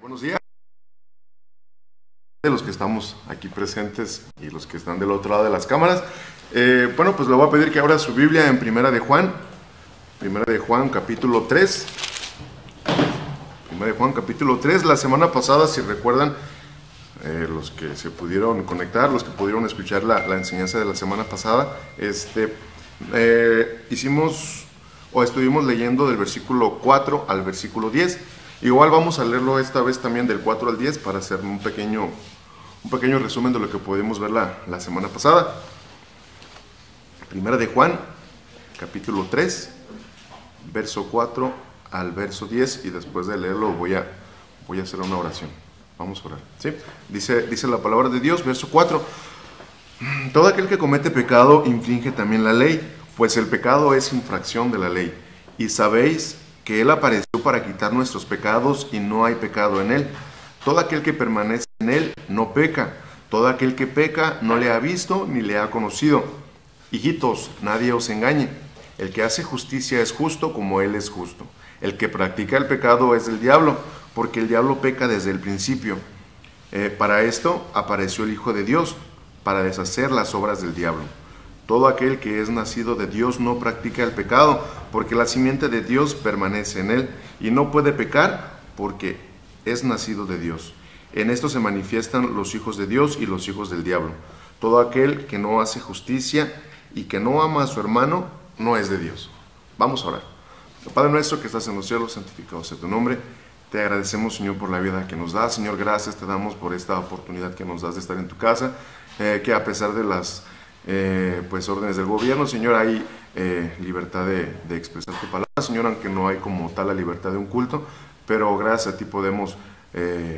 Buenos días de los que estamos aquí presentes y los que están del otro lado de las cámaras. Bueno, pues le voy a pedir que abra su Biblia en Primera de Juan capítulo 3. Primera de Juan capítulo 3. La semana pasada, si recuerdan, los que se pudieron conectar, los que pudieron escuchar la enseñanza de la semana pasada, estuvimos leyendo del versículo 4 al versículo 10. Igual vamos a leerlo esta vez también del 4 al 10 para hacer un pequeño resumen de lo que pudimos ver la semana pasada. Primera de Juan, capítulo 3, verso 4 al verso 10, y después de leerlo voy a hacer una oración. Vamos a orar, ¿sí? Dice la palabra de Dios, verso 4. Todo aquel que comete pecado infringe también la ley, pues el pecado es infracción de la ley. Y sabéis que Él apareció para quitar nuestros pecados y no hay pecado en Él. Todo aquel que permanece en Él no peca. Todo aquel que peca no le ha visto ni le ha conocido. Hijitos, nadie os engañe. El que hace justicia es justo como Él es justo. El que practica el pecado es del diablo, porque el diablo peca desde el principio. Para esto apareció el Hijo de Dios, para deshacer las obras del diablo. Todo aquel que es nacido de Dios no practica el pecado, porque la simiente de Dios permanece en él, y no puede pecar porque es nacido de Dios. En esto se manifiestan los hijos de Dios y los hijos del diablo. Todo aquel que no hace justicia y que no ama a su hermano no es de Dios. Vamos a orar. Padre nuestro que estás en los cielos, santificado sea tu nombre. Te agradecemos, Señor, por la vida que nos das. Señor, gracias te damos por esta oportunidad que nos das de estar en tu casa, que a pesar de las órdenes del gobierno, Señor, hay libertad de expresar tu palabra, Señor, aunque no hay como tal la libertad de un culto, pero gracias a ti podemos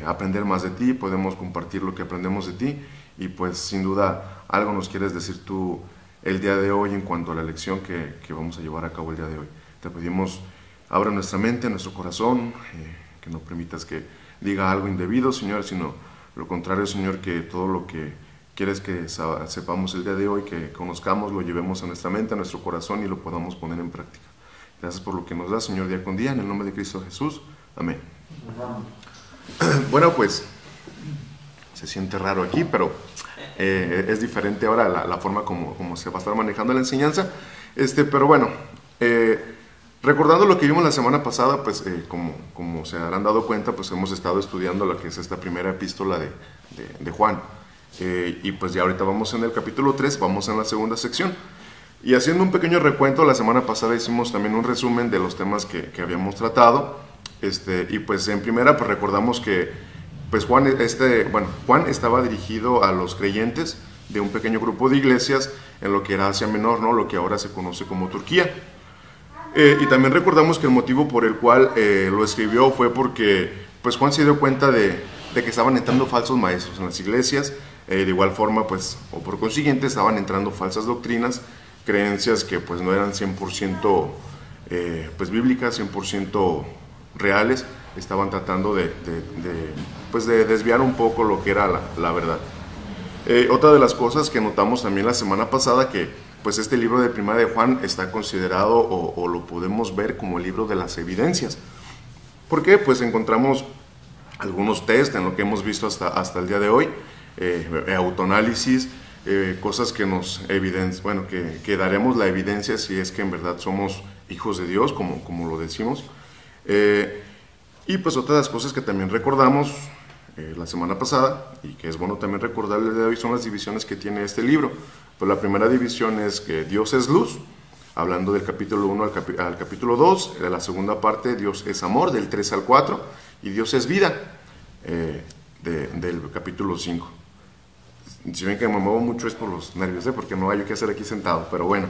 aprender más de ti, podemos compartir lo que aprendemos de ti, y pues sin duda algo nos quieres decir tú el día de hoy en cuanto a la lección que vamos a llevar a cabo el día de hoy. Te pedimos, abra nuestra mente, nuestro corazón, que no permitas que diga algo indebido, Señor, sino lo contrario, Señor, que todo lo que quieres que sepamos el día de hoy, que conozcamos, lo llevemos a nuestra mente, a nuestro corazón y lo podamos poner en práctica. Gracias por lo que nos das, Señor, día con día, en el nombre de Cristo Jesús. Amén. Bueno, pues se siente raro aquí, pero es diferente ahora la forma como se va a estar manejando la enseñanza. Pero bueno, recordando lo que vimos la semana pasada, pues como se habrán dado cuenta, pues hemos estado estudiando lo que es esta primera epístola de Juan. Y pues ya ahorita vamos en el capítulo 3, vamos en la segunda sección. Y haciendo un pequeño recuento, la semana pasada hicimos también un resumen de los temas que habíamos tratado. Y pues en primera pues recordamos que pues Juan estaba dirigido a los creyentes de un pequeño grupo de iglesias en lo que era Asia Menor, ¿no? Lo que ahora se conoce como Turquía. Y también recordamos que el motivo por el cual lo escribió fue porque pues Juan se dio cuenta de que estaban entrando falsos maestros en las iglesias. De igual forma, pues, o por consiguiente, estaban entrando falsas doctrinas, creencias que pues no eran 100% bíblicas, 100% reales. Estaban tratando de desviar un poco lo que era la verdad. Otra de las cosas que notamos también la semana pasada, que pues este libro de Primera de Juan está considerado o lo podemos ver como el libro de las evidencias. ¿Por qué? Pues encontramos algunos test en lo que hemos visto hasta el día de hoy, autoanálisis, cosas que nos evidencian, que daremos la evidencia si es que en verdad somos hijos de Dios, como lo decimos. Y pues otras cosas que también recordamos la semana pasada, y que es bueno también recordar el día de hoy, son las divisiones que tiene este libro. Pues la primera división es que Dios es luz, hablando del capítulo 1 al capítulo 2, de la segunda parte Dios es amor, del 3 al 4, y Dios es vida, del capítulo 5. Si ven que me muevo mucho es por los nervios, porque no hay yo que hacer aquí sentado, pero bueno.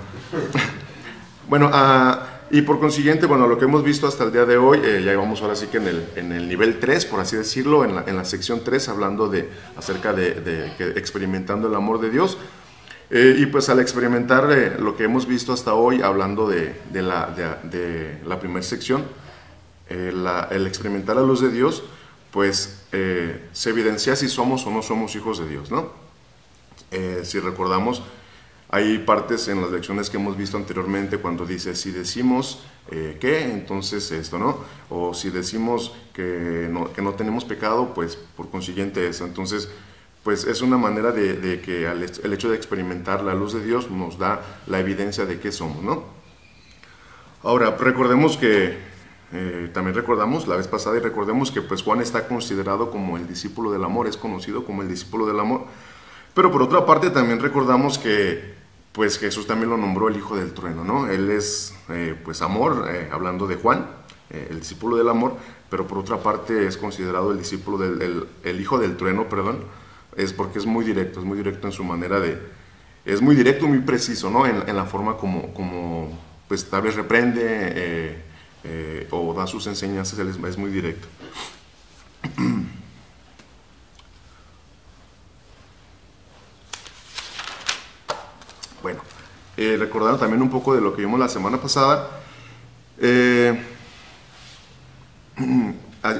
Y por consiguiente, lo que hemos visto hasta el día de hoy, ya vamos ahora sí que en el nivel 3, por así decirlo, en la sección 3, hablando acerca de experimentando el amor de Dios. Y pues al experimentar lo que hemos visto hasta hoy, hablando de la primera sección, el experimentar la luz de Dios, pues se evidencia si somos o no somos hijos de Dios, ¿no? Si recordamos, hay partes en las lecciones que hemos visto anteriormente cuando dice si decimos que, entonces esto, ¿no? O si decimos que no tenemos pecado, pues por consiguiente eso. Entonces, pues es una manera de que el hecho de experimentar la luz de Dios nos da la evidencia de qué somos, ¿no? Ahora, recordemos que, también recordamos la vez pasada y recordemos que pues Juan está considerado como el discípulo del amor, es conocido como el discípulo del amor. Pero por otra parte también recordamos que pues Jesús también lo nombró el hijo del trueno, ¿no? Él es pues amor, hablando de Juan, el discípulo del amor, pero por otra parte es considerado el discípulo el hijo del trueno, perdón, es porque es muy directo en su manera es muy directo, muy preciso, ¿no? En la forma como pues tal vez reprende o da sus enseñanzas, él es muy directo. Bueno, recordando también un poco de lo que vimos la semana pasada,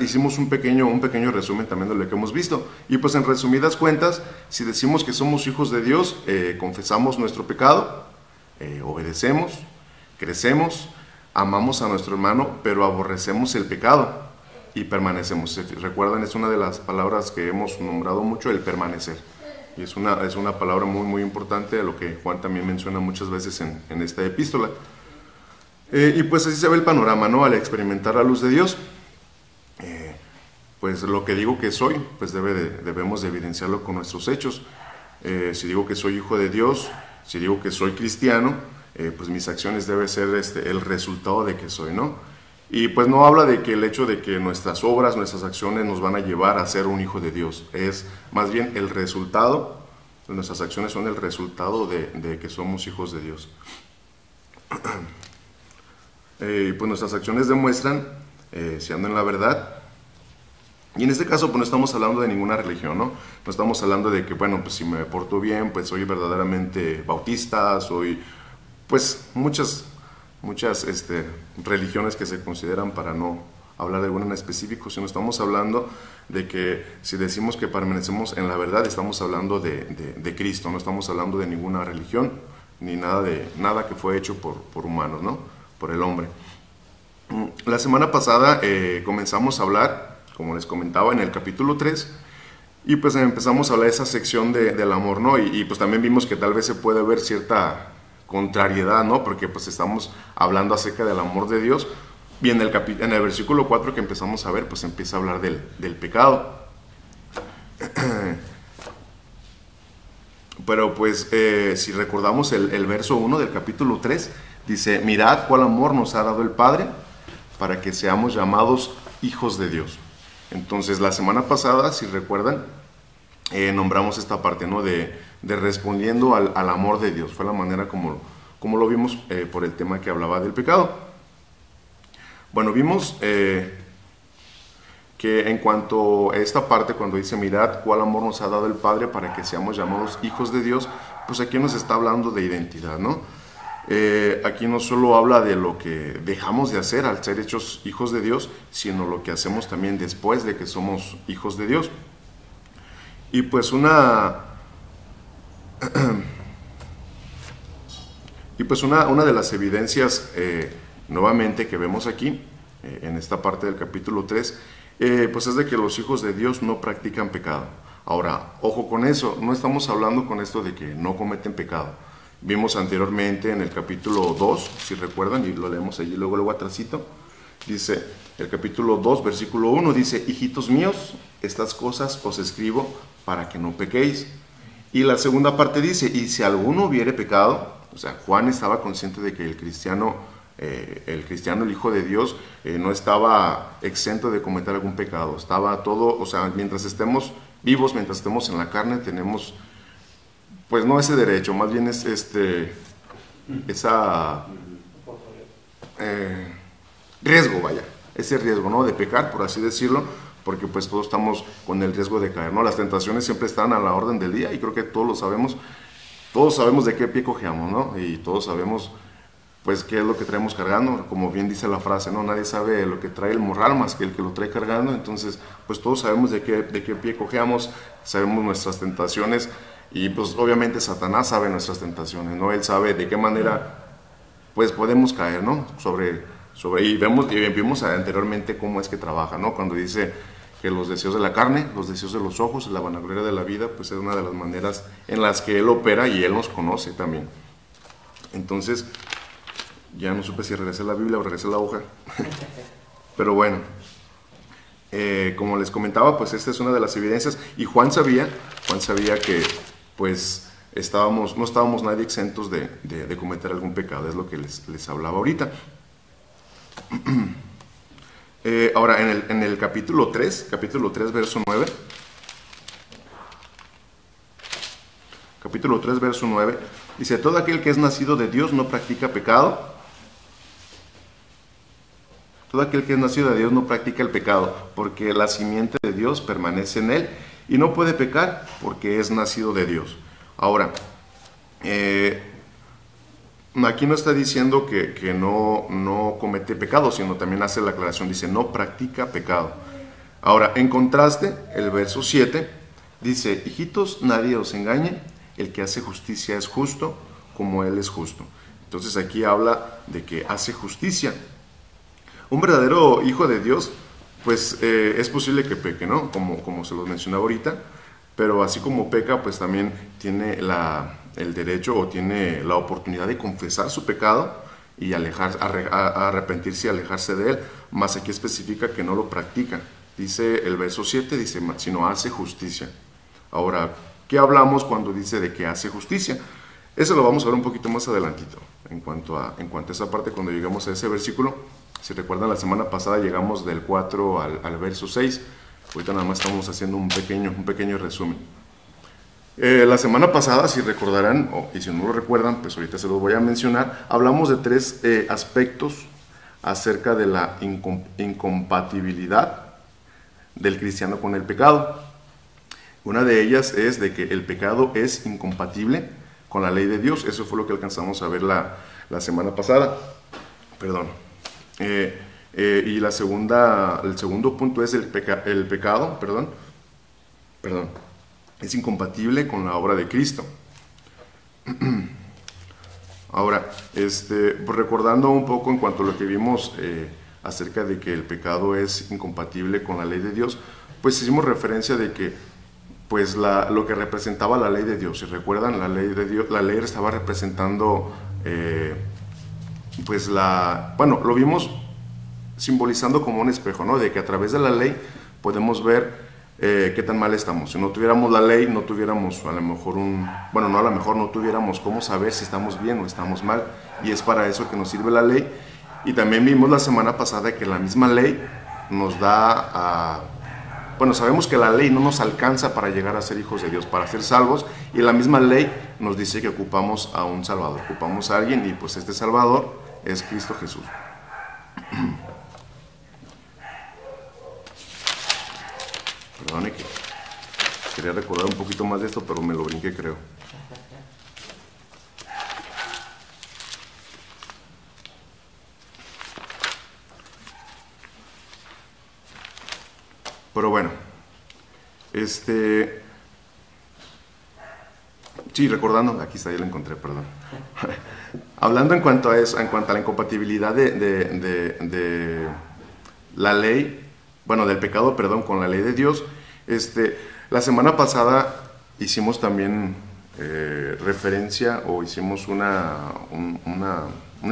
hicimos un pequeño resumen también de lo que hemos visto. Y pues en resumidas cuentas, si decimos que somos hijos de Dios, confesamos nuestro pecado, obedecemos, crecemos, amamos a nuestro hermano, pero aborrecemos el pecado y permanecemos. Recuerdan, es una de las palabras que hemos nombrado mucho, el permanecer. Y es una palabra muy, muy importante, a lo que Juan también menciona muchas veces en esta epístola. Y pues así se ve el panorama, ¿no? Al experimentar la luz de Dios, pues lo que digo que soy, pues debemos de evidenciarlo con nuestros hechos. Si digo que soy hijo de Dios, si digo que soy cristiano, pues mis acciones deben ser el resultado de que soy, ¿no? Y pues no habla de que el hecho de que nuestras obras, nuestras acciones nos van a llevar a ser un hijo de Dios. Es más bien el resultado, nuestras acciones son el resultado de que somos hijos de Dios. Pues nuestras acciones demuestran si ando en la verdad. Y en este caso pues no estamos hablando de ninguna religión, ¿no? No estamos hablando de que, bueno, pues si me porto bien, pues soy verdaderamente bautista, soy pues muchas religiones que se consideran, para no hablar de alguna en específico, sino estamos hablando de que si decimos que permanecemos en la verdad, estamos hablando de Cristo, no estamos hablando de ninguna religión, ni nada que fue hecho por humanos, ¿no? Por el hombre. La semana pasada comenzamos a hablar, como les comentaba, en el capítulo 3, y pues empezamos a hablar de esa sección del amor, ¿no? Y pues también vimos que tal vez se puede ver cierta contrariedad, ¿no? Porque pues estamos hablando acerca del amor de Dios, y en el versículo 4 que empezamos a ver, pues empieza a hablar del pecado. Pero pues si recordamos el verso 1 del capítulo 3, dice: mirad cuál amor nos ha dado el Padre para que seamos llamados hijos de Dios. Entonces la semana pasada, si recuerdan, nombramos esta parte, ¿no? de respondiendo al amor de Dios. Fue la manera como lo vimos por el tema que hablaba del pecado. Bueno, vimos que en cuanto a esta parte, cuando dice mirad cuál amor nos ha dado el Padre para que seamos llamados hijos de Dios, pues aquí nos está hablando de identidad, ¿no? Aquí no solo habla de lo que dejamos de hacer al ser hechos hijos de Dios, sino lo que hacemos también después de que somos hijos de Dios. Y pues una de las evidencias nuevamente que vemos aquí en esta parte del capítulo 3, pues es de que los hijos de Dios no practican pecado. Ahora, ojo con eso, no estamos hablando con esto de que no cometen pecado. Vimos anteriormente en el capítulo 2, si recuerdan, y lo leemos allí luego atrásito, dice el capítulo 2, versículo 1, dice: hijitos míos, estas cosas os escribo para que no pequéis. Y la segunda parte dice: y si alguno hubiere pecado. O sea, Juan estaba consciente de que el cristiano, el hijo de Dios, no estaba exento de cometer algún pecado. Estaba todo, o sea, mientras estemos vivos, mientras estemos en la carne, tenemos, pues no ese derecho, más bien es riesgo, vaya, ese riesgo, ¿no? De pecar, por así decirlo, porque pues todos estamos con el riesgo de caer, ¿no? Las tentaciones siempre están a la orden del día y creo que todos lo sabemos. Todos sabemos de qué pie cojeamos, ¿no? Y todos sabemos, pues, qué es lo que traemos cargando. Como bien dice la frase, ¿no? Nadie sabe lo que trae el morral más que el que lo trae cargando. Entonces, pues, todos sabemos de qué pie cojeamos, sabemos nuestras tentaciones. Y pues obviamente Satanás sabe nuestras tentaciones, ¿no? Él sabe de qué manera pues podemos caer, ¿no? Y vimos anteriormente cómo es que trabaja, ¿no? Cuando dice que los deseos de la carne, los deseos de los ojos, la vanagloria de la vida, pues es una de las maneras en las que Él opera y Él nos conoce también. Entonces, ya no supe si regresé la Biblia o regresé la hoja. Pero bueno, como les comentaba, pues esta es una de las evidencias. Y Juan sabía que pues no estábamos nadie exentos de cometer algún pecado, es lo que les hablaba ahorita. Ahora, en el capítulo 3, verso 9, capítulo 3, verso 9, dice: todo aquel que es nacido de Dios no practica pecado. Todo aquel que es nacido de Dios no practica el pecado, porque la simiente de Dios permanece en él, y no puede pecar porque es nacido de Dios. Ahora, aquí no está diciendo que no comete pecado, sino también hace la aclaración, dice no practica pecado. Ahora, en contraste, el verso 7 dice: hijitos, nadie os engañe, el que hace justicia es justo, como él es justo. Entonces aquí habla de que hace justicia. Un verdadero hijo de Dios, pues es posible que peque, ¿no? Como se los mencionaba ahorita, pero así como peca, pues también tiene el derecho o tiene la oportunidad de confesar su pecado y arrepentirse y alejarse de él, más aquí especifica que no lo practica. Dice el verso 7, dice, sino hace justicia. Ahora, ¿qué hablamos cuando dice de que hace justicia? Eso lo vamos a ver un poquito más adelantito, en cuanto a esa parte, cuando lleguemos a ese versículo. Si recuerdan, la semana pasada llegamos del 4 al verso 6, ahorita nada más estamos haciendo un pequeño resumen. La semana pasada, si recordarán, y si no lo recuerdan, pues ahorita se los voy a mencionar, hablamos de 3 aspectos acerca de la incompatibilidad del cristiano con el pecado. Una de ellas es de que el pecado es incompatible con la ley de Dios. Eso fue lo que alcanzamos a ver la semana pasada. Perdón. Y el segundo punto es el pecado, es incompatible con la obra de Cristo. Ahora, pues recordando un poco en cuanto a lo que vimos acerca de que el pecado es incompatible con la ley de Dios, pues hicimos referencia de que pues lo que representaba la ley de Dios. Si recuerdan, la ley de Dios, la ley estaba representando lo vimos simbolizando como un espejo, ¿no? De que a través de la ley podemos ver qué tan mal estamos. Si no tuviéramos la ley, no tuviéramos no tuviéramos cómo saber si estamos bien o estamos mal, y es para eso que nos sirve la ley. Y también vimos la semana pasada que la misma ley nos da sabemos que la ley no nos alcanza para llegar a ser hijos de Dios, para ser salvos, y la misma ley nos dice que ocupamos a un Salvador, ocupamos a alguien, y pues este Salvador es Cristo Jesús. Perdone que quería recordar un poquito más de esto, pero me lo brinqué, creo. Pero bueno, sí, recordando, aquí está, ya lo encontré, perdón. Hablando en cuanto a eso, en cuanto a la incompatibilidad de la ley, del pecado, con la ley de Dios, la semana pasada hicimos también referencia, o hicimos un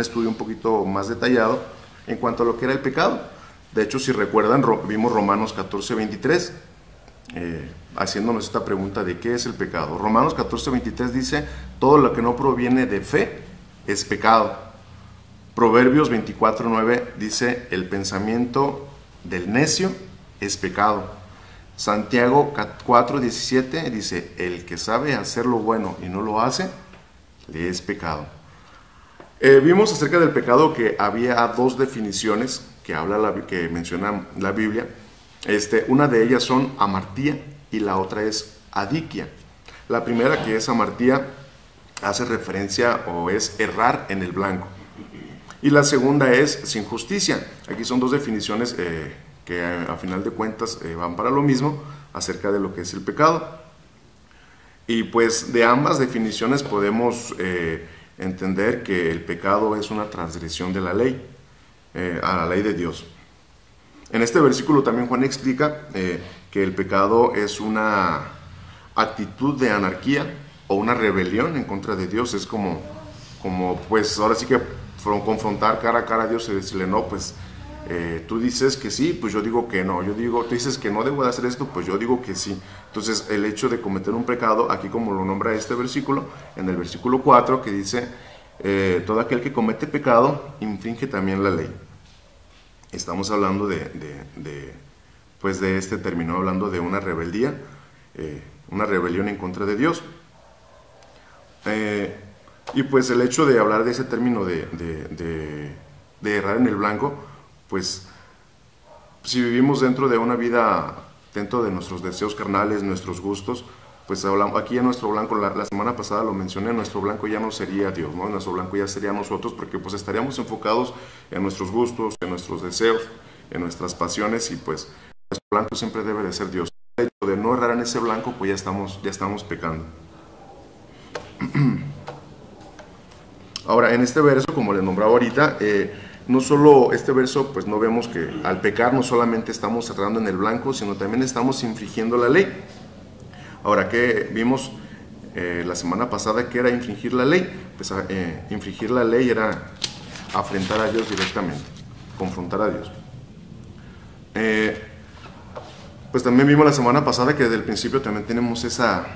estudio un poquito más detallado en cuanto a lo que era el pecado. De hecho, si recuerdan, vimos Romanos 14:23, haciéndonos esta pregunta de qué es el pecado. Romanos 14:23 dice: todo lo que no proviene de fe es pecado. Proverbios 24:9 dice: el pensamiento del necio es pecado. Santiago 4:17 dice: el que sabe hacer lo bueno y no lo hace, le es pecado. Vimos acerca del pecado que había 2 definiciones que menciona la Biblia. Una de ellas son amartía y la otra es adiquia. La primera, que es amartía, hace referencia o es errar en el blanco. Y la segunda es sin justicia. Aquí son 2 definiciones que a final de cuentas van para lo mismo acerca de lo que es el pecado. Y pues de ambas definiciones podemos entender que el pecado es una transgresión de la ley, a la ley de Dios. En este versículo también Juan explica que el pecado es una actitud de anarquía o una rebelión en contra de Dios. Es como pues ahora sí que confrontar cara a cara a Dios y decirle, no, pues tú dices que sí, pues yo digo que no. Tú dices que no debo de hacer esto, pues yo digo que sí. Entonces el hecho de cometer un pecado, aquí como lo nombra este versículo, en el versículo 4 que dice, todo aquel que comete pecado infringe también la ley. Estamos hablando pues de este término, hablando de una rebeldía, una rebelión en contra de Dios. Y pues el hecho de hablar de ese término de errar en el blanco, pues si vivimos dentro de una vida, dentro de nuestros deseos carnales, nuestros gustos, pues hablamos, aquí en nuestro blanco, la semana pasada lo mencioné, nuestro blanco ya no sería Dios, ¿no? Nuestro blanco ya sería nosotros, porque pues estaríamos enfocados en nuestros gustos, en nuestros deseos, en nuestras pasiones, y pues nuestro blanco siempre debe de ser Dios. El hecho de no errar en ese blanco, pues ya estamos pecando. Ahora, en este verso, como le nombraba ahorita, no solo este verso, pues no vemos que al pecar no solamente estamos errando en el blanco, sino también estamos infringiendo la ley. Ahora, ¿qué vimos la semana pasada? ¿Qué era infringir la ley? Pues infringir la ley era afrentar a Dios directamente, confrontar a Dios. Pues también vimos la semana pasada que desde el principio también tenemos esa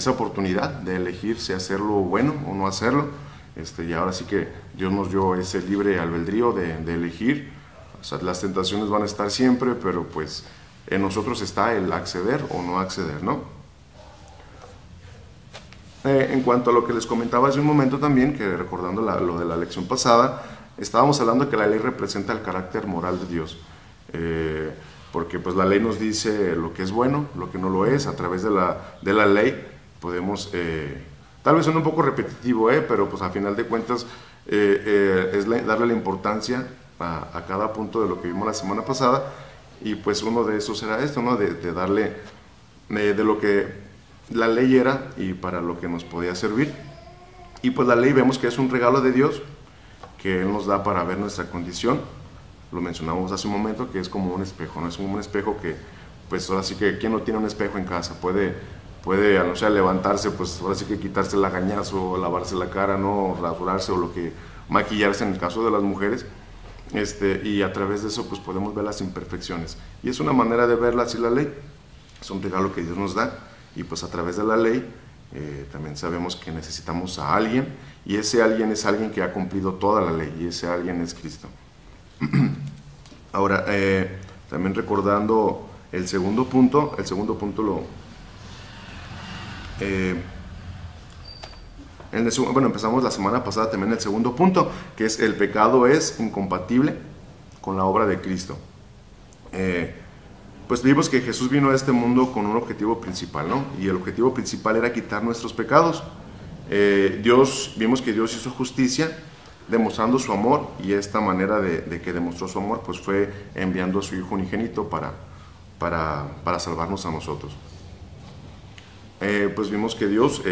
oportunidad de elegir si hacerlo bueno o no hacerlo. Y ahora sí que Dios nos dio ese libre albedrío de elegir. O sea, las tentaciones van a estar siempre, pero pues en nosotros está el acceder o no acceder, ¿no? En cuanto a lo que les comentaba hace un momento también, que recordando lo de la lección pasada, estábamos hablando de que la ley representa el carácter moral de Dios. Porque pues la ley nos dice lo que es bueno, lo que no lo es. A través de la ley podemos, tal vez suene un poco repetitivo, pero pues a final de cuentas es darle la importancia a cada punto de lo que vimos la semana pasada. Y pues uno de esos era esto, ¿no? De darle de lo que la ley era y para lo que nos podía servir. Y pues la ley vemos que es un regalo de Dios que Él nos da para ver nuestra condición. Lo mencionamos hace un momento, que es como un espejo, ¿no? Es como un espejo que, pues ahora sí que, ¿quién no tiene un espejo en casa? Puede no sé, levantarse, pues ahora sí que quitarse el lagañazo, lavarse la cara, ¿no? Rasurarse o maquillarse en el caso de las mujeres. Y a través de eso pues podemos ver las imperfecciones, y es una manera de verla así la ley. Es un regalo que Dios nos da, y pues a través de la ley también sabemos que necesitamos a alguien, y ese alguien es alguien que ha cumplido toda la ley, y ese alguien es Cristo. Ahora, también recordando el segundo punto empezamos la semana pasada también el segundo punto, que es el pecado es incompatible con la obra de Cristo. Pues vimos que Jesús vino a este mundo con un objetivo principal, ¿no? Y el objetivo principal era quitar nuestros pecados. Vimos que Dios hizo justicia demostrando su amor, y esta manera de que demostró su amor pues fue enviando a su Hijo unigénito para salvarnos a nosotros. Pues vimos que Dios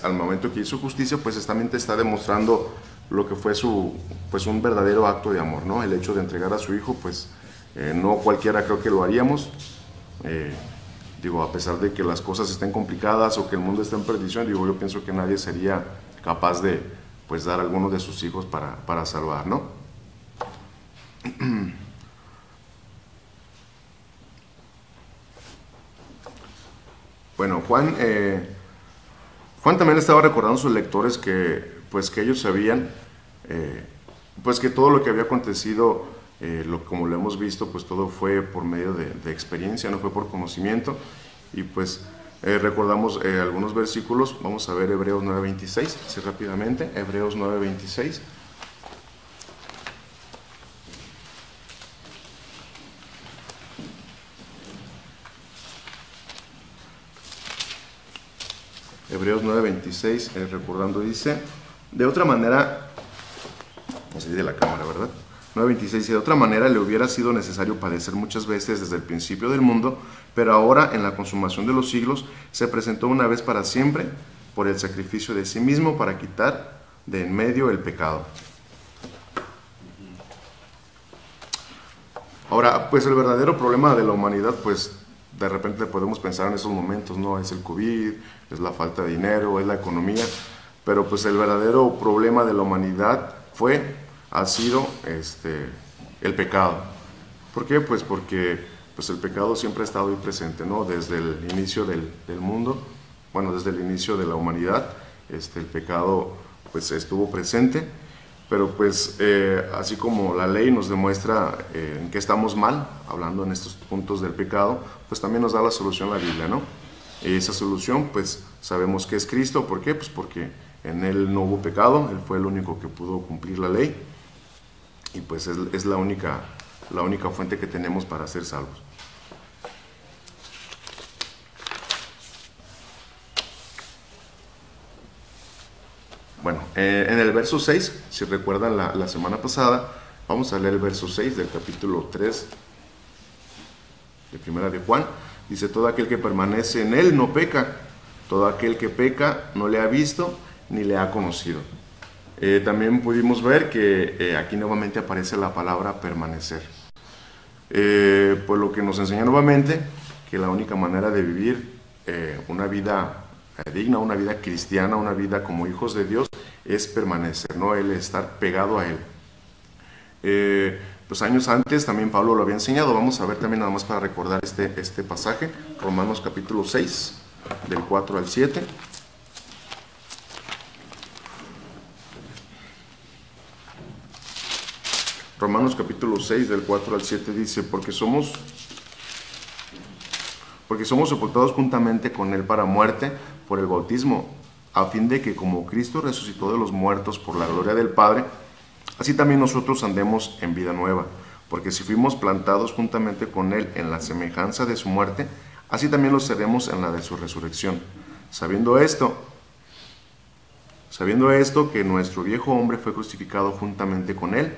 al momento que hizo justicia pues también te está demostrando lo que fue un verdadero acto de amor, ¿no? El hecho de entregar a su Hijo, pues no cualquiera creo que lo haríamos. A pesar de que las cosas estén complicadas o que el mundo esté en perdición, yo pienso que nadie sería capaz de pues dar a alguno de sus hijos para salvar, ¿no? Bueno, Juan también estaba recordando a sus lectores que ellos sabían pues que todo lo que había acontecido, como lo hemos visto, pues todo fue por medio de experiencia, no fue por conocimiento. Y pues recordamos algunos versículos. Vamos a ver Hebreos 9:26, así rápidamente. Hebreos 9:26. Hebreos 9:26, recordando, dice, de otra manera, no se de la cámara, ¿verdad? 9:26, y de otra manera le hubiera sido necesario padecer muchas veces desde el principio del mundo, pero ahora en la consumación de los siglos se presentó una vez para siempre por el sacrificio de sí mismo para quitar de en medio el pecado. Ahora, pues el verdadero problema de la humanidad, pues de repente podemos pensar en esos momentos, ¿no? Es el COVID, es la falta de dinero, es la economía, pero pues el verdadero problema de la humanidad ha sido el pecado. ¿Por qué? Pues porque pues el pecado siempre ha estado ahí presente, ¿no? Desde el inicio del mundo, bueno, desde el inicio de la humanidad, el pecado pues estuvo presente. Pero pues así como la ley nos demuestra en qué estamos mal, hablando en estos puntos del pecado, pues también nos da la solución la Biblia, ¿no? Y esa solución pues sabemos que es Cristo. ¿Por qué? Pues porque en Él no hubo pecado, Él fue el único que pudo cumplir la ley, y pues es la única fuente que tenemos para ser salvos. Bueno, en el verso 6, si recuerdan la semana pasada, vamos a leer el verso 6 del capítulo 3 de Primera de Juan. Dice: todo aquel que permanece en él no peca, todo aquel que peca no le ha visto ni le ha conocido. También pudimos ver que aquí nuevamente aparece la palabra permanecer. Pues lo que nos enseña nuevamente que la única manera de vivir una vida digna, una vida cristiana, una vida como hijos de Dios, es permanecer, ¿no? El estar pegado a Él. Pues años antes también Pablo lo había enseñado. Vamos a ver también, nada más para recordar este pasaje, Romanos capítulo 6, del 4 al 7. Romanos capítulo 6, del 4 al 7 dice: porque somos sepultados juntamente con Él para muerte por el bautismo, a fin de que como Cristo resucitó de los muertos por la gloria del Padre, así también nosotros andemos en vida nueva. Porque si fuimos plantados juntamente con Él en la semejanza de su muerte, así también lo seremos en la de su resurrección. Sabiendo esto, que nuestro viejo hombre fue crucificado juntamente con Él,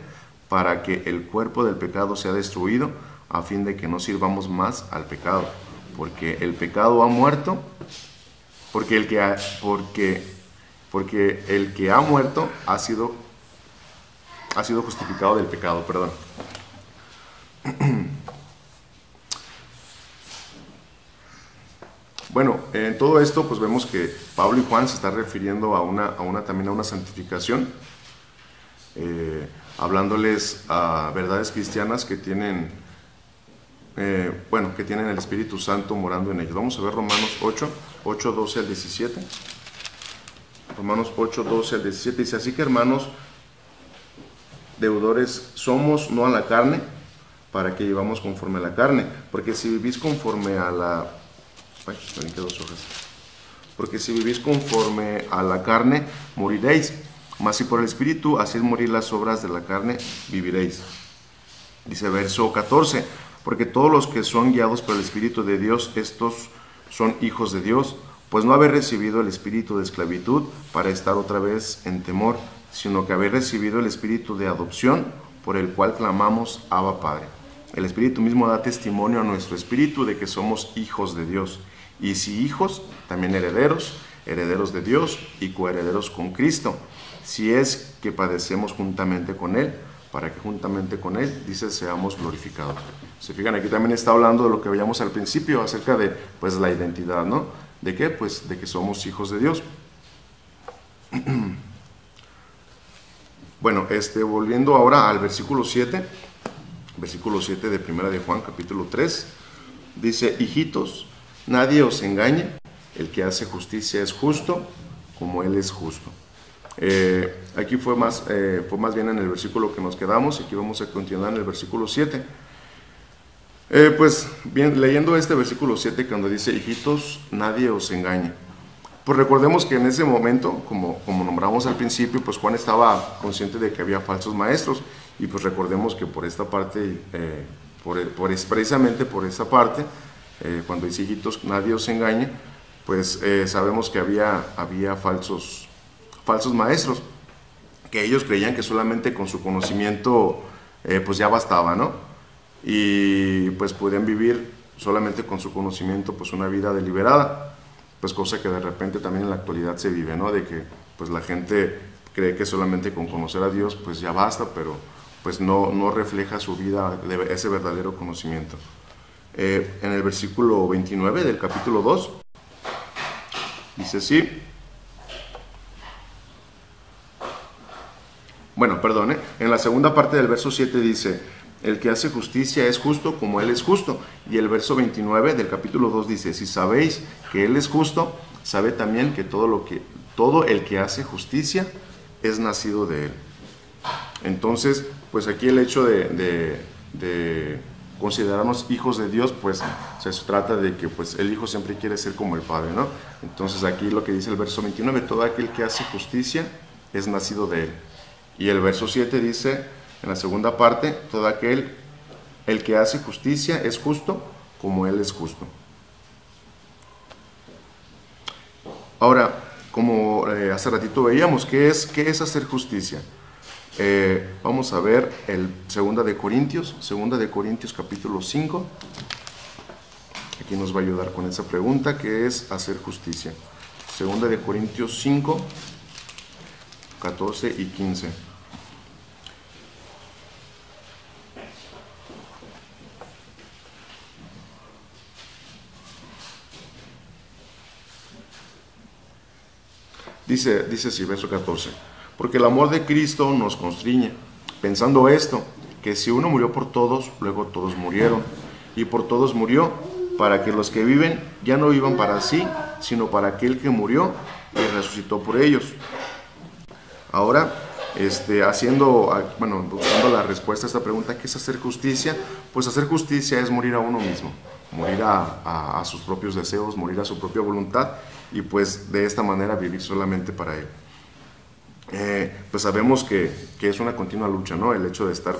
para que el cuerpo del pecado sea destruido, a fin de que no sirvamos más al pecado. Porque el pecado ha muerto, porque el que ha muerto ha sido justificado del pecado, perdón. Bueno, en todo esto pues vemos que Pablo y Juan se están refiriendo también a una santificación, hablándoles a verdades cristianas que tienen que tienen el Espíritu Santo morando en ellos. Vamos a ver Romanos 8, 12 al 17. Romanos 8, 12 al 17 dice: así que, hermanos, deudores somos, no a la carne, para que vivamos conforme a la carne. Porque si vivís conforme a la... Porque si vivís conforme a la carne, moriréis. Mas si por el Espíritu hacéis morir las obras de la carne, viviréis. Dice verso 14: porque todos los que son guiados por el Espíritu de Dios, estos son hijos de Dios, pues no habéis recibido el espíritu de esclavitud para estar otra vez en temor, sino que habéis recibido el espíritu de adopción, por el cual clamamos: Abba, Padre. El Espíritu mismo da testimonio a nuestro espíritu de que somos hijos de Dios. Y si hijos, también herederos, herederos de Dios y coherederos con Cristo, si es que padecemos juntamente con Él, para que juntamente con Él, dice, seamos glorificados. Se fijan, aquí también está hablando de lo que veíamos al principio, acerca de pues la identidad, ¿no? ¿De qué? Pues de que somos hijos de Dios. Bueno, volviendo ahora al versículo 7 de Primera de Juan, capítulo 3, dice: hijitos, nadie os engañe, el que hace justicia es justo, como Él es justo. Aquí fue más bien en el versículo que nos quedamos, y aquí vamos a continuar en el versículo 7. Pues bien, leyendo este versículo 7, cuando dice: hijitos, nadie os engañe, pues recordemos que en ese momento, como nombramos al principio, pues Juan estaba consciente de que había falsos maestros, y pues recordemos que por esta parte, precisamente por esta parte, cuando dice: hijitos, nadie os engañe, pues sabemos que había falsos maestros, que ellos creían que solamente con su conocimiento pues ya bastaba, ¿no? Y pues podían vivir solamente con su conocimiento, pues una vida deliberada, pues cosa que de repente también en la actualidad se vive, ¿no? De que pues la gente cree que solamente con conocer a Dios pues ya basta, pero pues no refleja su vida de ese verdadero conocimiento. En el versículo 29 del capítulo 2 dice así. Bueno, perdón, en la segunda parte del verso 7 dice: el que hace justicia es justo como Él es justo. Y el verso 29 del capítulo 2 dice: si sabéis que Él es justo, sabe también que todo el que hace justicia es nacido de Él. Entonces, pues aquí el hecho de considerarnos hijos de Dios, pues se trata de que pues el hijo siempre quiere ser como el padre, ¿no? Entonces aquí lo que dice el verso 29: todo aquel que hace justicia es nacido de Él. Y el verso 7 dice, en la segunda parte: todo aquel, el que hace justicia es justo como Él es justo. Ahora, como hace ratito veíamos, ¿qué es hacer justicia? Vamos a ver el 2 de Corintios capítulo 5. Aquí nos va a ayudar con esa pregunta, ¿qué es hacer justicia? 2 de Corintios 5, 14 y 15. Dice así, verso 14: porque el amor de Cristo nos constriñe, pensando esto, que si uno murió por todos, luego todos murieron, y por todos murió, para que los que viven ya no vivan para sí, sino para aquel que murió y resucitó por ellos. Ahora, buscando la respuesta a esta pregunta, ¿qué es hacer justicia? Pues hacer justicia es morir a uno mismo, morir a sus propios deseos, morir a su propia voluntad, y pues de esta manera vivir solamente para Él. Pues sabemos que es una continua lucha, ¿no? El hecho de estar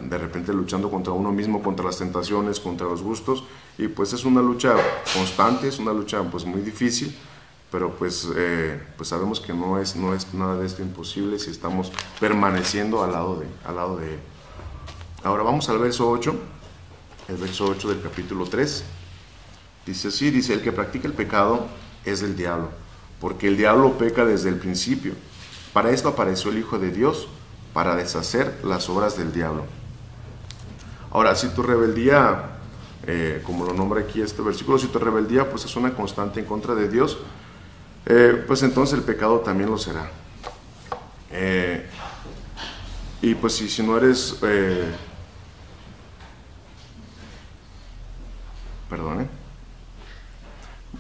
de repente luchando contra uno mismo, contra las tentaciones, contra los gustos, y pues es una lucha constante, es una lucha pues muy difícil, pero pues sabemos que no es nada de esto imposible si estamos permaneciendo al lado de Él. Ahora vamos al verso 8, el verso 8 del capítulo 3. Dice así, dice: el que practica el pecado es del diablo, porque el diablo peca desde el principio. Para esto apareció el Hijo de Dios, para deshacer las obras del diablo. Ahora, si tu rebeldía, como lo nombra aquí este versículo, si tu rebeldía pues es una constante en contra de Dios, pues entonces el pecado también lo será. Y pues si no eres...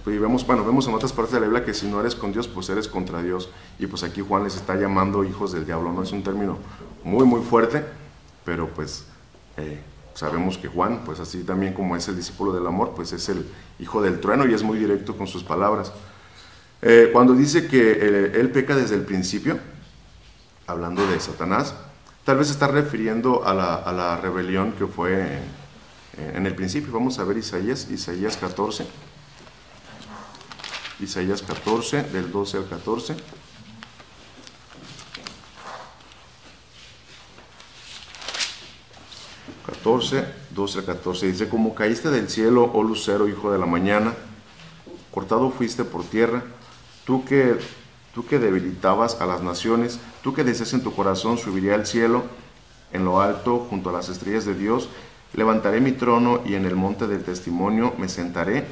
Y vemos en otras partes de la Biblia que si no eres con Dios, pues eres contra Dios. Y pues aquí Juan les está llamando hijos del diablo, ¿no? Es un término muy, muy fuerte, pero pues sabemos que Juan, pues así también como es el discípulo del amor, pues es el hijo del trueno y es muy directo con sus palabras. Cuando dice que él peca desde el principio, hablando de Satanás, tal vez se está refiriendo a la rebelión que fue en el principio. Vamos a ver Isaías 14. Isaías 14, del 12 al 14. ...14, 12 al 14... dice: como caíste del cielo, oh lucero, hijo de la mañana, cortado fuiste por tierra, tú que debilitabas a las naciones, tú que decías en tu corazón: subiré al cielo, en lo alto, junto a las estrellas de Dios, levantaré mi trono, y en el monte del testimonio me sentaré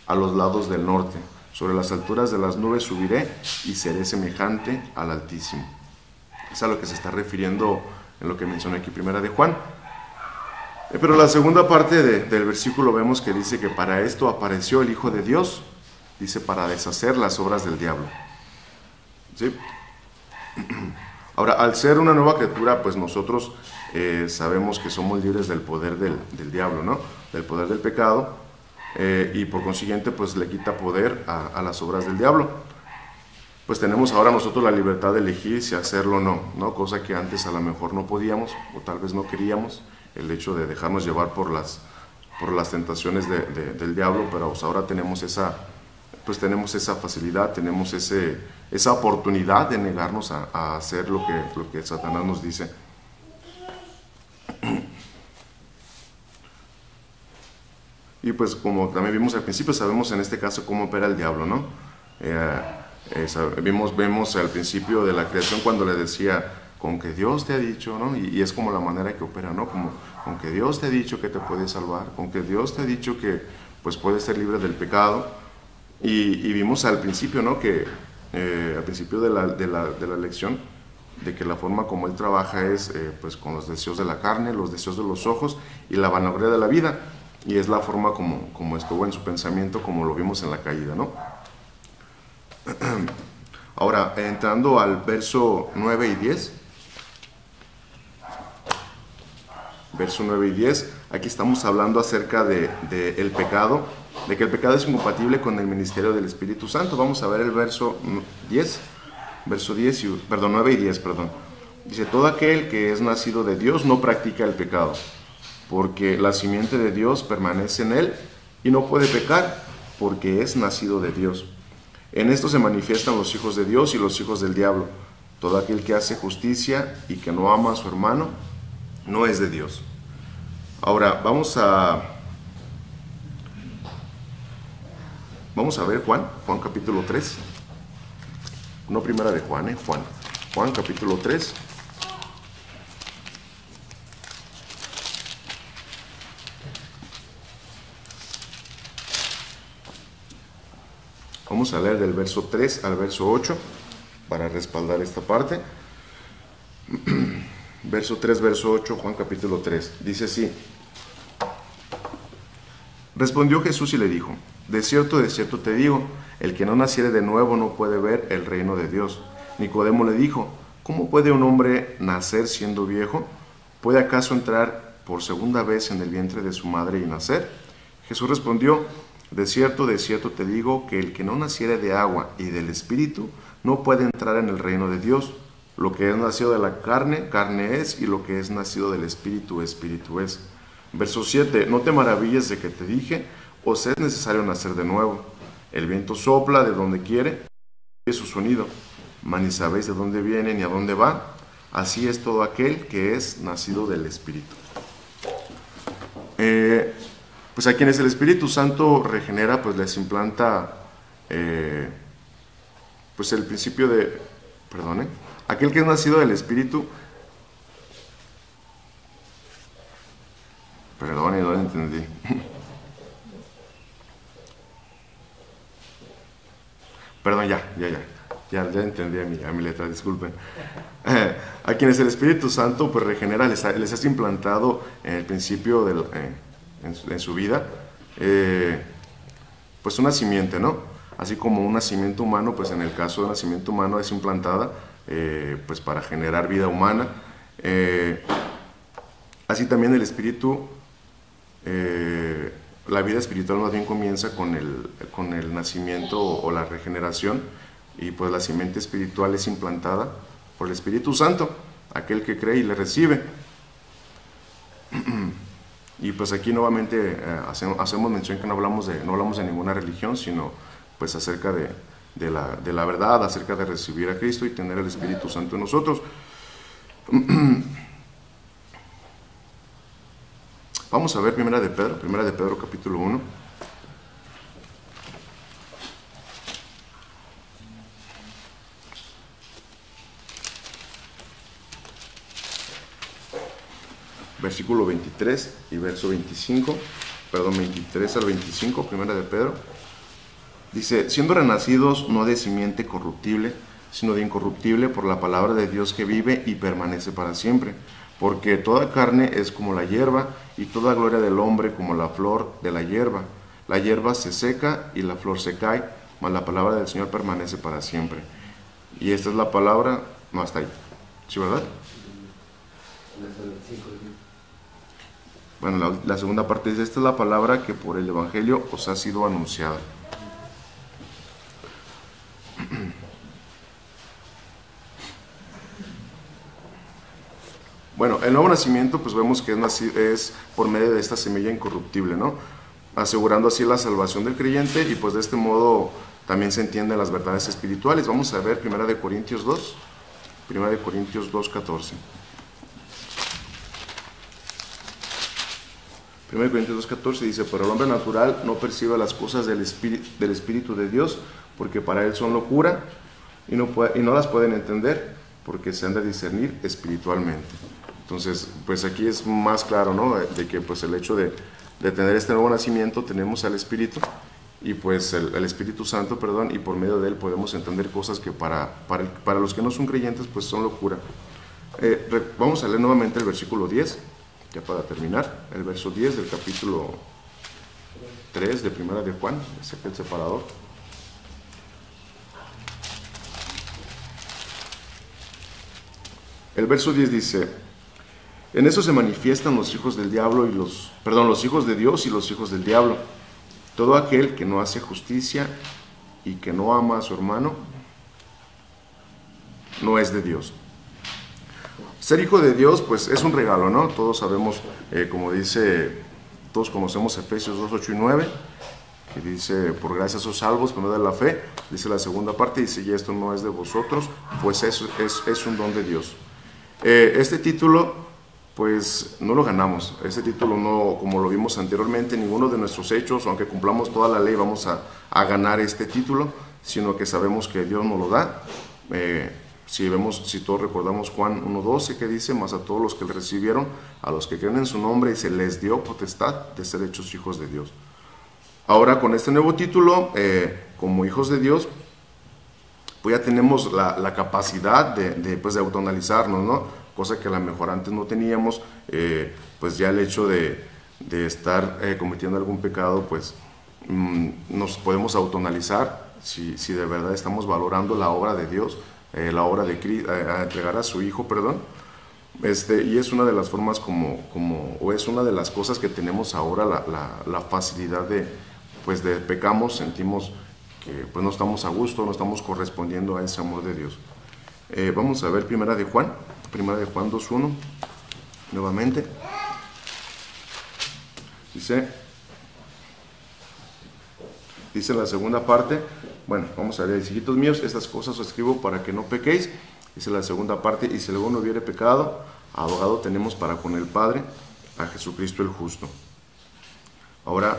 a los lados del norte. Sobre las alturas de las nubes subiré, y seré semejante al Altísimo. Es a lo que se está refiriendo en lo que menciona aquí primera de Juan. Pero la segunda parte del versículo vemos que dice que para esto apareció el Hijo de Dios, dice, para deshacer las obras del diablo. ¿Sí? Ahora, al ser una nueva criatura, pues nosotros sabemos que somos libres del poder del diablo, ¿no? Del poder del pecado, y por consiguiente pues le quita poder a las obras del diablo. Pues tenemos ahora nosotros la libertad de elegir si hacerlo o no, cosa que antes a lo mejor no podíamos o tal vez no queríamos, el hecho de dejarnos llevar por las tentaciones del diablo, pero pues ahora tenemos esa facilidad, tenemos esa oportunidad de negarnos a hacer lo que Satanás nos dice. Y pues como también vimos al principio, sabemos en este caso cómo opera el diablo, ¿no? Vemos al principio de la creación cuando le decía, con que Dios te ha dicho, ¿no? Y es como la manera que opera, ¿no? Como con que Dios te ha dicho que te puede salvar, con que Dios te ha dicho que pues puedes ser libre del pecado. Y vimos al principio, ¿no? Que al principio de la lección, de que la forma como él trabaja es pues con los deseos de la carne, los deseos de los ojos y la vanagloria de la vida. Y es la forma como estuvo en su pensamiento, como lo vimos en la caída, ¿no? Ahora, entrando al verso 9 y 10. Verso 9 y 10, aquí estamos hablando acerca de el pecado, de que el pecado es incompatible con el ministerio del Espíritu Santo. Vamos a ver el verso 10, verso 10 perdón, 9 y 10, perdón. Dice, todo aquel que es nacido de Dios no practica el pecado, porque la simiente de Dios permanece en él y no puede pecar, porque es nacido de Dios. En esto se manifiestan los hijos de Dios y los hijos del diablo. Todo aquel que hace justicia y que no ama a su hermano, no es de Dios. Ahora, vamos a ver Juan capítulo 3. No primera de Juan, Juan capítulo 3. Vamos a leer del verso 3 al verso 8 para respaldar esta parte. Verso 3, verso 8, Juan capítulo 3. Dice así. Respondió Jesús y le dijo, de cierto te digo, el que no naciere de nuevo no puede ver el reino de Dios. Nicodemo le dijo, ¿cómo puede un hombre nacer siendo viejo? ¿Puede acaso entrar por segunda vez en el vientre de su madre y nacer? Jesús respondió, de cierto te digo, que el que no naciere de agua y del Espíritu no puede entrar en el reino de Dios. Lo que es nacido de la carne, carne es, y lo que es nacido del Espíritu, Espíritu es. Verso 7, no te maravilles de que te dije, os es necesario nacer de nuevo. El viento sopla de donde quiere, y su sonido, mas ni sabéis de dónde viene ni a dónde va. Así es todo aquel que es nacido del Espíritu. Pues a quienes el Espíritu Santo regenera, pues les implanta pues el principio de, aquel que es nacido del Espíritu, no lo entendí. Perdón, ya entendí a mi letra, disculpen. A quienes el Espíritu Santo pues regenera, les has implantado en el principio en su vida pues una simiente, ¿no? Así como un nacimiento humano, pues en el caso del nacimiento humano es implantada pues para generar vida humana. Así también el Espíritu, la vida espiritual más bien comienza con el nacimiento o la regeneración, y pues la simiente espiritual es implantada por el Espíritu Santo, aquel que cree y le recibe. Y pues aquí nuevamente hacemos mención que no hablamos de ninguna religión, sino pues acerca de la verdad, acerca de recibir a Cristo y tener el Espíritu Santo en nosotros. Vamos a ver Primera de Pedro capítulo 1. Versículo 23 y verso 25, 23 al 25, Primera de Pedro. Dice, siendo renacidos no de simiente corruptible, sino de incorruptible por la palabra de Dios que vive y permanece para siempre. Porque toda carne es como la hierba, y toda gloria del hombre como la flor de la hierba. La hierba se seca y la flor se cae, mas la palabra del Señor permanece para siempre. Y esta es la palabra, no, hasta ahí. ¿Sí, verdad? Bueno, la segunda parte dice, esta es la palabra que por el Evangelio os ha sido anunciada. Bueno, el nuevo nacimiento pues vemos que es por medio de esta semilla incorruptible, ¿no? Asegurando así la salvación del creyente, y pues de este modo también se entienden las verdades espirituales. Vamos a ver 1 Corintios 2, 14. 1 Corintios 2:14 dice, pero el hombre natural no percibe las cosas del Espíritu de Dios, porque para él son locura y no las pueden entender, porque se han de discernir espiritualmente. Entonces, pues aquí es más claro, ¿no? De que pues el hecho de tener este nuevo nacimiento tenemos al Espíritu, y pues el Espíritu Santo, perdón, y por medio de él podemos entender cosas que para los que no son creyentes pues son locura. Vamos a leer nuevamente el versículo 10, ya para terminar, el verso 10 del capítulo 3 de Primera de Juan, es aquel separador. El verso 10 dice, en eso se manifiestan los hijos del diablo y los hijos de Dios y los hijos del diablo. Todo aquel que no hace justicia y que no ama a su hermano, no es de Dios. Ser hijo de Dios, pues es un regalo, ¿no? Todos sabemos, como dice, todos conocemos Efesios 2, 8 y 9, que dice, por gracia sois salvos por medio de la fe. Dice la segunda parte, dice, y esto no es de vosotros, pues es un don de Dios. Este título, pues no lo ganamos. Este título no, como lo vimos anteriormente, ninguno de nuestros hechos, aunque cumplamos toda la ley, vamos a ganar este título, sino que sabemos que Dios nos lo da. Si todos recordamos Juan 1:12, que dice, mas a todos los que le recibieron, a los que creen en su nombre, y se les dio potestad de ser hechos hijos de Dios. Ahora, con este nuevo título, como hijos de Dios, pues ya tenemos la capacidad de autoanalizarnos, ¿no? Cosa que a lo mejor antes no teníamos. Pues ya el hecho de estar cometiendo algún pecado, pues nos podemos autoanalizar si de verdad estamos valorando la obra de Dios, la obra de Cristo, a entregar a su Hijo, perdón. Y es una de las formas o es una de las cosas que tenemos ahora, la facilidad de pecamos, sentimos que pues no estamos a gusto, no estamos correspondiendo a ese amor de Dios. Vamos a ver Primera de Juan 2:1, nuevamente. Dice en la segunda parte, bueno, vamos a ver, hijitos míos, estas cosas os escribo para que no pequéis. Dice la segunda parte, y si alguno hubiere pecado, abogado tenemos para con el Padre, a Jesucristo el justo. Ahora,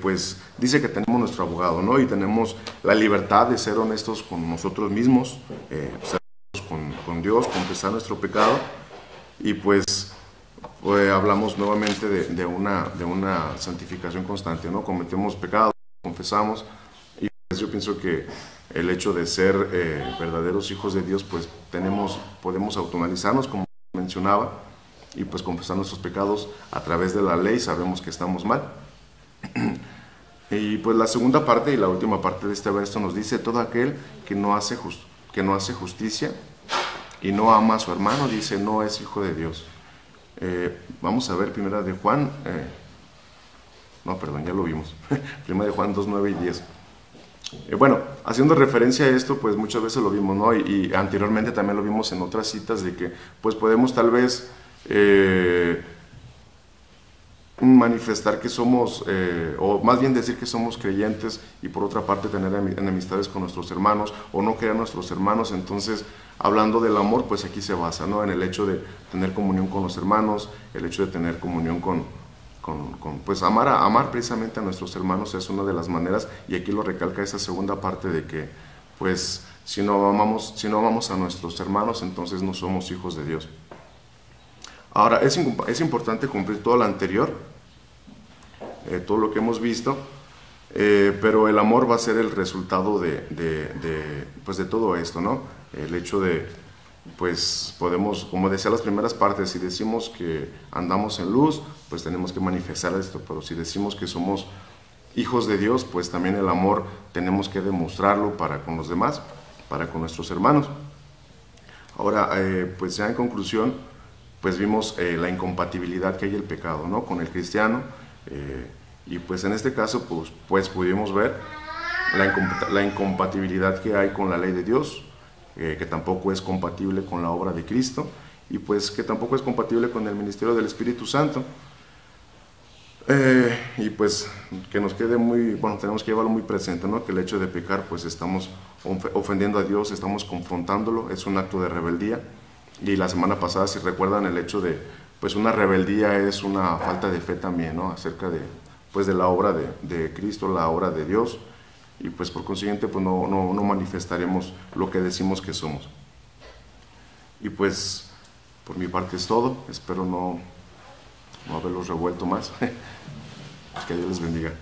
pues dice que tenemos nuestro abogado, ¿no? Y tenemos la libertad de ser honestos con nosotros mismos, ser con Dios, confesar nuestro pecado, y pues hablamos nuevamente de una santificación constante, ¿no? Cometemos pecados, confesamos, y pues yo pienso que el hecho de ser verdaderos hijos de Dios, pues podemos autoanalizarnos, como mencionaba, y pues confesar nuestros pecados a través de la ley. Sabemos que estamos mal. Y pues la segunda parte y la última parte de este verso nos dice, todo aquel que no hace justicia y no ama a su hermano, dice, no es hijo de Dios. Vamos a ver Primera de Juan, ya lo vimos. Primera de Juan 2, 9 y 10. Bueno, haciendo referencia a esto, pues muchas veces lo vimos, ¿no? Y anteriormente también lo vimos en otras citas, de que pues podemos tal vez manifestar que somos, o más bien decir que somos creyentes, y por otra parte tener enemistades con nuestros hermanos, o no querer a nuestros hermanos. Entonces, hablando del amor, pues aquí se basa, ¿no? En el hecho de tener comunión con los hermanos, el hecho de tener comunión pues amar precisamente a nuestros hermanos es una de las maneras, y aquí lo recalca esa segunda parte de que, pues, si no amamos a nuestros hermanos, entonces no somos hijos de Dios. Ahora, es importante cumplir todo lo anterior, todo lo que hemos visto, pero el amor va a ser el resultado de todo esto, ¿no? El hecho de, pues podemos, como decía las primeras partes, si decimos que andamos en luz, pues tenemos que manifestar esto, pero si decimos que somos hijos de Dios, pues también el amor tenemos que demostrarlo para con los demás, para con nuestros hermanos. Pues ya en conclusión, pues vimos la incompatibilidad que hay el pecado, ¿no? Con el cristiano, y pues en este caso pues pudimos ver la incompatibilidad que hay con la ley de Dios, que tampoco es compatible con la obra de Cristo, y pues que tampoco es compatible con el ministerio del Espíritu Santo. Y pues que nos quede tenemos que llevarlo muy presente, ¿no? Que el hecho de pecar, pues estamos ofendiendo a Dios, estamos confrontándolo, es un acto de rebeldía. Y la semana pasada, si recuerdan, el hecho de pues una rebeldía es una falta de fe también, ¿no? Acerca de, pues de la obra de Cristo, la obra de Dios, y pues por consiguiente pues no manifestaremos lo que decimos que somos. Y pues por mi parte es todo, espero no haberlos revuelto más. Que Dios les bendiga.